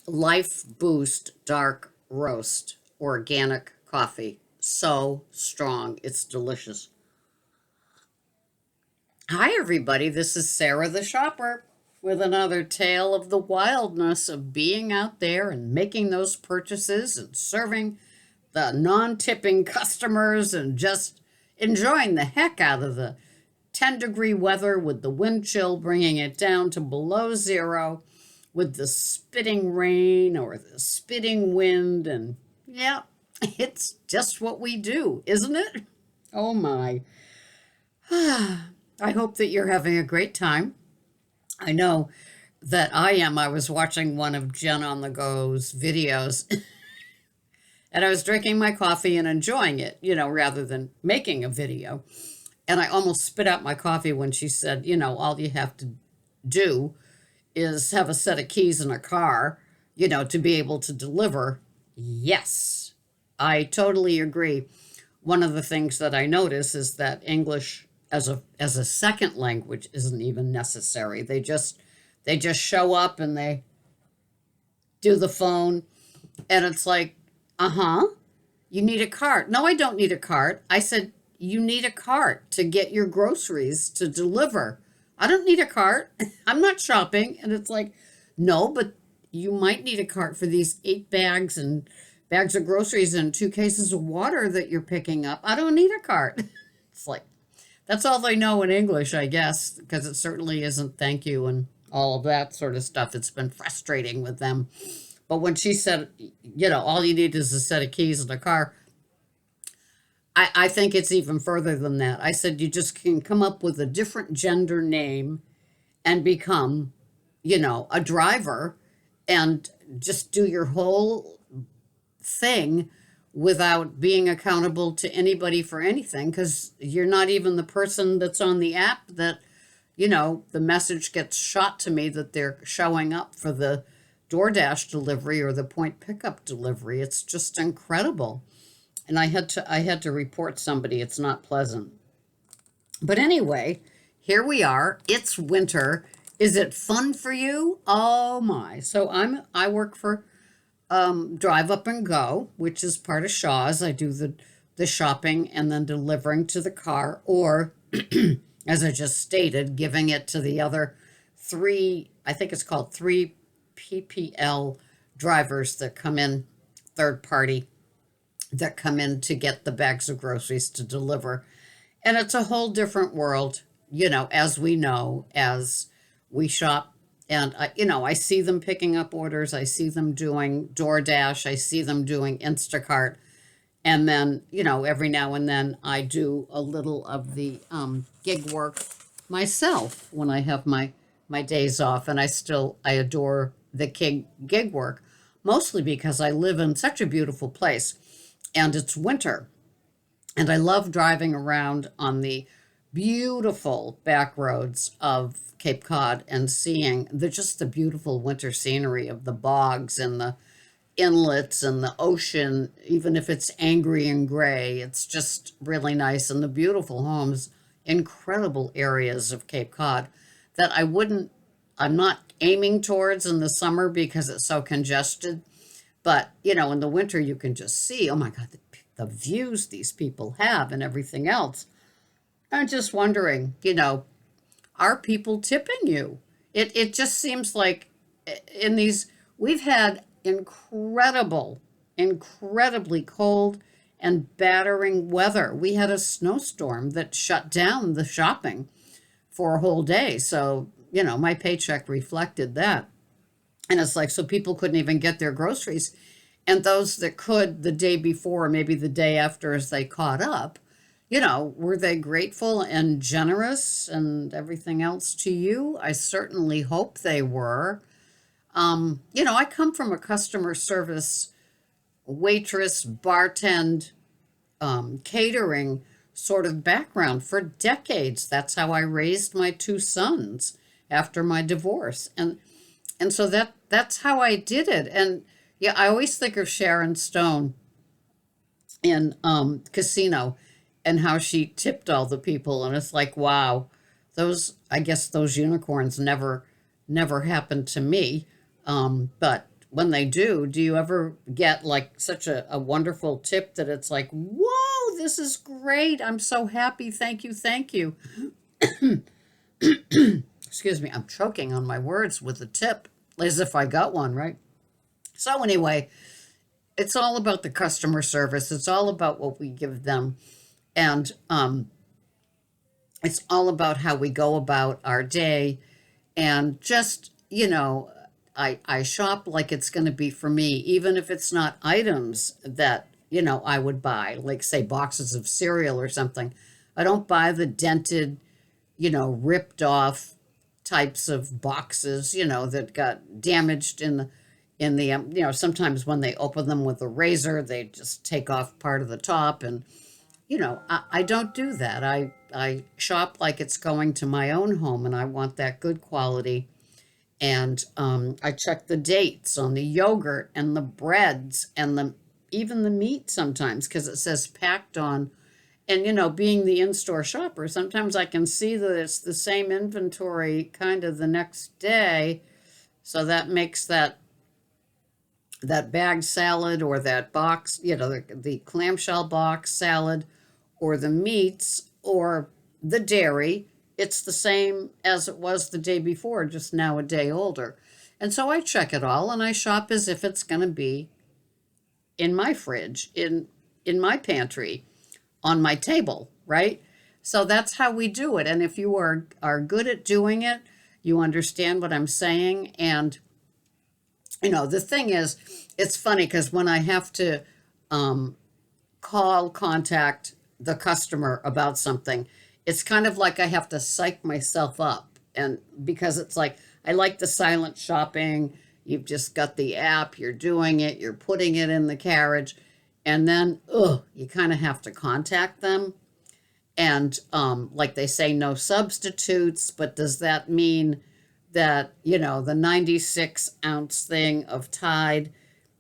Life Boost Dark Roast Organic Coffee. So strong. It's delicious. Hi, everybody. This is Sarah the Shopper with another tale of the wildness of being out there and making those purchases and serving the non tipping customers and just enjoying the heck out of the 10-degree weather with the wind chill bringing it down to below zero with the spitting rain or the spitting wind. And yeah, it's just what we do, isn't it? Oh my. I hope that you're having a great time. I know that I am. I was watching one of Jen on the Go's videos and I was drinking my coffee and enjoying it, rather than making a video. And I almost spit out my coffee when she said, all you have to do is have a set of keys in a car, to be able to deliver. Yes, I totally agree. One of the things that I notice is that English as a second language isn't even necessary. They just show up and they do the phone and it's like, uh-huh, you need a cart. No, I don't need a cart. I said, you need a cart to get your groceries to deliver. I don't need a cart. I'm not shopping. And it's like, no, but you might need a cart for these 8 bags and bags of groceries and 2 cases of water that you're picking up. I don't need a cart. It's like, that's all they know in English, I guess, because it certainly isn't thank you and all of that sort of stuff. It's been frustrating with them. But when she said, all you need is a set of keys in a car, I think it's even further than that. I said, you just can come up with a different gender name and become, a driver and just do your whole thing without being accountable to anybody for anything because you're not even the person that's on the app that, the message gets shot to me that they're showing up for the DoorDash delivery or the point pickup delivery. It's just incredible. And I had to report somebody. It's not pleasant. But anyway, here we are. It's winter. Is it fun for you? Oh my. So I work for Drive Up and Go, which is part of Shaw's. I do the shopping and then delivering to the car, or as I just stated, giving it to the other three, I think it's called 3 PPL drivers that come in, third party, that come in to get the bags of groceries to deliver. And it's a whole different world, as we know, as we shop. And, I see them picking up orders. I see them doing DoorDash. I see them doing Instacart. And then, every now and then I do a little of the gig work myself when I have my days off. And I adore the gig work, mostly because I live in such a beautiful place and it's winter. And I love driving around on the beautiful back roads of Cape Cod and seeing just the beautiful winter scenery of the bogs and the inlets and the ocean, even if it's angry and gray. It's just really nice. And the beautiful homes, incredible areas of Cape Cod that I'm not aiming towards in the summer because it's so congested. But, in the winter, you can just see, oh my God, the views these people have and everything else. I'm just wondering, are people tipping you? It just seems like in these, we've had incredibly cold and battering weather. We had a snowstorm that shut down the shopping for a whole day. So, my paycheck reflected that. And it's like, so people couldn't even get their groceries. And those that could the day before, maybe the day after, as they caught up, were they grateful and generous and everything else to you? I certainly hope they were. I come from a customer service, waitress, bartend, catering sort of background for decades. That's how I raised my 2 sons after my divorce. And so that's how I did it. And yeah, I always think of Sharon Stone in Casino and how she tipped all the people. And it's like, wow, I guess those unicorns never happened to me. But when they do you ever get like such a wonderful tip that it's like, whoa, this is great. I'm so happy. Thank you. Thank you. Excuse me. I'm choking on my words with the tip as if I got one, right? So, anyway, it's all about the customer service. It's all about what we give them. And it's all about how we go about our day. And just, I shop like it's going to be for me, even if it's not items that, I would buy, like, say, boxes of cereal or something. I don't buy the dented, ripped off types of boxes, that got damaged in the sometimes when they open them with a razor, they just take off part of the top. And, I don't do that. I shop like it's going to my own home, and I want that good quality. And I check the dates on the yogurt and the breads and even the meat sometimes because it says packed on. And, being the in-store shopper, sometimes I can see that it's the same inventory kind of the next day. So that makes that bag salad or that box, the clamshell box salad or the meats or the dairy, it's the same as it was the day before, just now a day older. And so I check it all and I shop as if it's going to be in my fridge, in my pantry, on my table, right? So that's how we do it. And if you are good at doing it, you understand what I'm saying. And the thing is, it's funny because when I have to contact the customer about something, it's kind of like I have to psych myself up. And because it's like, I like the silent shopping. You've just got the app, you're doing it, you're putting it in the carriage, and then, you kind of have to contact them. And like they say, no substitutes, but does that mean that, the 96-ounce thing of Tide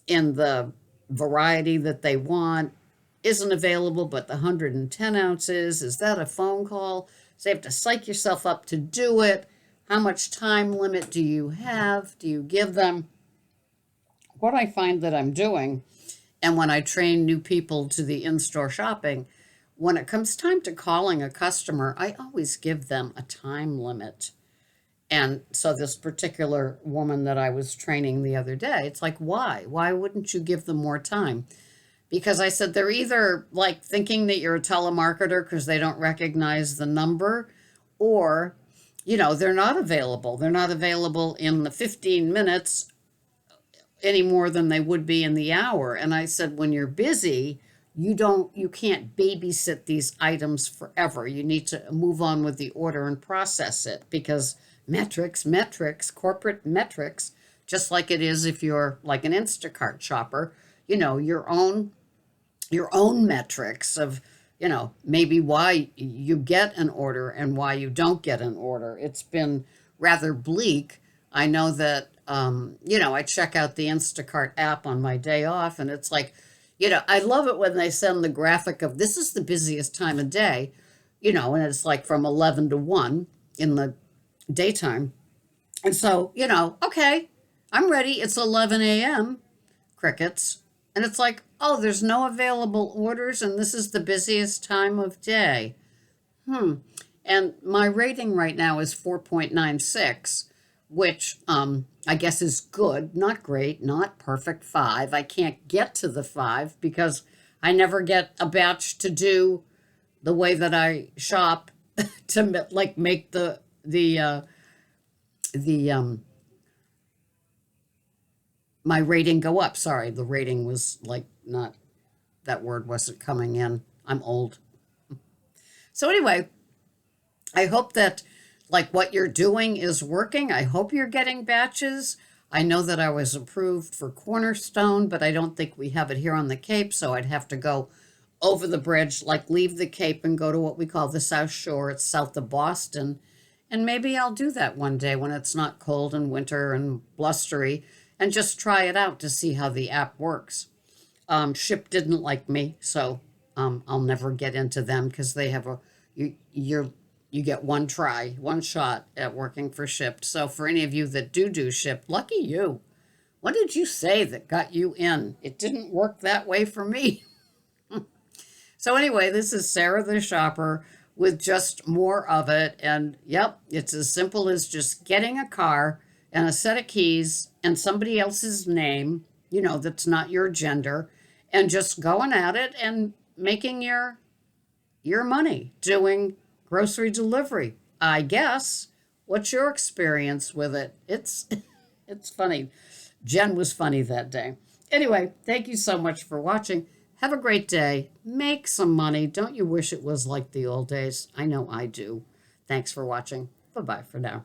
in the variety that they want isn't available, but the 110 ounces, is that a phone call? So you have to psych yourself up to do it. How much time limit do you have? Do you give them? What I find that I'm doing, and when I train new people to the in-store shopping, when it comes time to calling a customer, I always give them a time limit. And so this particular woman that I was training the other day, it's like, why? Why wouldn't you give them more time? Because I said they're either like thinking that you're a telemarketer because they don't recognize the number, or, they're not available. They're not available in the 15 minutes any more than they would be in the hour. And I said, when you're busy, you can't babysit these items forever. You need to move on with the order and process it because metrics, corporate metrics, just like it is if you're like an Instacart shopper, your own metrics of, maybe why you get an order and why you don't get an order. It's been rather bleak. I know that, I check out the Instacart app on my day off, and it's like, I love it when they send the graphic of this is the busiest time of day, and it's like from 11 to 1 in the daytime. And so, okay, I'm ready. It's 11 a.m. Crickets. And it's like, oh, there's no available orders, and this is the busiest time of day. And my rating right now is 4.96, which I guess is good, not great, not perfect 5. I can't get to the 5 because I never get a batch to do the way that I shop to like make the my rating go up. Sorry, the rating was like not, that word wasn't coming in. I'm old. So anyway, I hope that like what you're doing is working. I hope you're getting batches. I know that I was approved for Cornerstone, but I don't think we have it here on the Cape, so I'd have to go over the bridge, like leave the Cape and go to what we call the South Shore. It's south of Boston. And maybe I'll do that one day when it's not cold and winter and blustery and just try it out to see how the app works. Ship didn't like me, so I'll never get into them because they have you get one try, one shot at working for Shipped. So for any of you that do Shipped, lucky you. What did you say that got you in? It didn't work that way for me. So, anyway, this is Sarah the Shopper with just more of it. And yep, it's as simple as just getting a car and a set of keys and somebody else's name, that's not your gender, and just going at it and making your money doing grocery delivery. I guess. What's your experience with it? It's it's funny. Jen was funny that day. Anyway, thank you so much for watching. Have a great day. Make some money. Don't you wish it was like the old days? I know I do. Thanks for watching. Bye-bye for now.